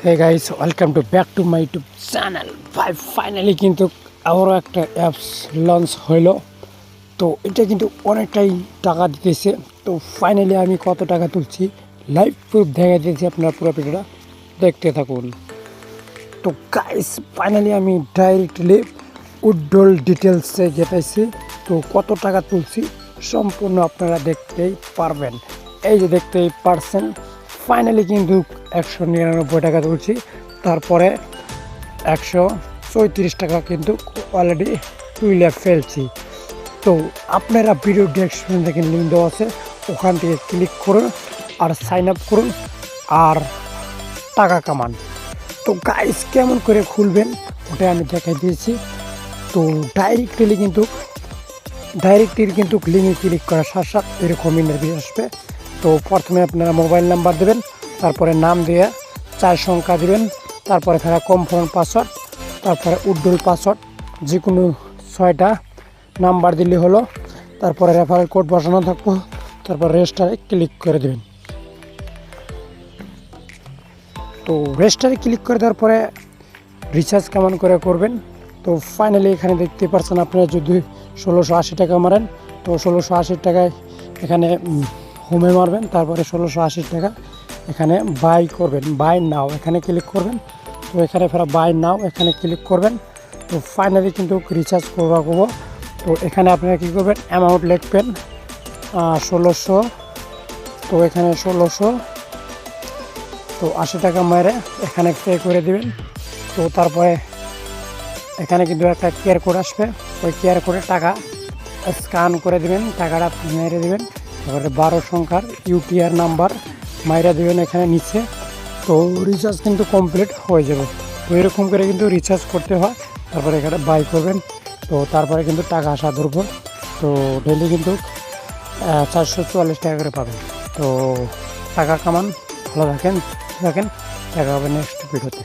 Hey guys, welcome to back to my YouTube channel. ভাই finally কিন্তু আবারও একটা অ্যাপস লঞ্চ হইলো। তো এটা কিন্তু অনেকটাই টাকা দিতেছে। তো ফাইনালি আমি কত টাকা তুলছি লাইভ প্রুফ দেখা দিয়েছি, আপনার পুরো ভিডিওটা দেখতে থাকুন। তো গাইস ফাইনালি আমি ডাইরেক্টলি উইথড্রল ডিটেলসে যেতেছি। তো কত টাকা তুলছি সম্পূর্ণ আপনারা দেখতেই পারবেন। এই যে দেখতেই পারছেন, ফাইনালি কিন্তু 199 টাকা তুলছি। তারপরে 134 টাকা কিন্তু অলরেডি তুলে ফেলছি। তো আপনারা ভিডিও ডেসক্রিপশন থেকে লিঙ্ক দেওয়া আছে, ওখান থেকে ক্লিক করুন আর সাইন আপ করুন আর টাকা কামান। তো গাইস কেমন করে খুলবেন ওটা আমি দেখাই দিয়েছি। তো ডাইরেক্টলি কিন্তু লিঙ্কে ক্লিক করার সাথে সাথে এরকম ইন্টারভিউ আসবে। তো প্রথমে আপনারা মোবাইল নাম্বার দেবেন, তারপরে নাম দিয়ে 4 সংখ্যা দেবেন, তারপরে তারা কনফার্ম পাসওয়ার্ড, তারপরে উইথড্রল পাসওয়ার্ড, যে কোনো 6টা নাম্বার দিলে হলো। তারপরে রেফারেল কোড বসানো থাকবো, তারপর রেজিস্টারে ক্লিক করে দেবেন। তো রেজিস্টারে ক্লিক করে দেওয়ার পরে রিচার্জ কেমন করে করবেন। তো ফাইনালি এখানে দেখতে পাচ্ছেন, আপনারা যদি 1680 টাকা মারেন তো 1680 টাকায় এখানে হোমে মারবেন, তারপরে 1680 টাকা এখানে বাই করবেন, বাই নাও এখানে ক্লিক করবেন। তো এখানে ফেরা বাই নাও এখানে ক্লিক করবেন। তো ফাইনালি কিন্তু রিচার্জ করবো। তো এখানে আপনারা কী করবেন, অ্যামাউন্ট লিখবেন 1600। তো এখানে 1600 তো 80 টাকা মেরে এখানে পে করে দেবেন। তো তারপরে এখানে কিন্তু একটা কেয়ার কোড আসবে, ওই কেয়ার কোডে টাকা স্ক্যান করে দেবেন, টাকাটা মেরে দেবেন। তারপরে 12 সংখ্যার ইউটিআর নাম্বার মাইরা দেবেন এখানে নিচে। তো রিচার্জ কিন্তু কমপ্লিট হয়ে যাবে। তো এরকম করে কিন্তু রিচার্জ করতে হয়। তারপরে এখানে বাই করবেন। তো তারপরে কিন্তু টাকা আসা ধরবো। তো ডেলি কিন্তু 444 টাকা করে পাবেন। তো টাকা কামান, ভালো থাকেন, দেখা হবে নেক্সট ভিডিওতে।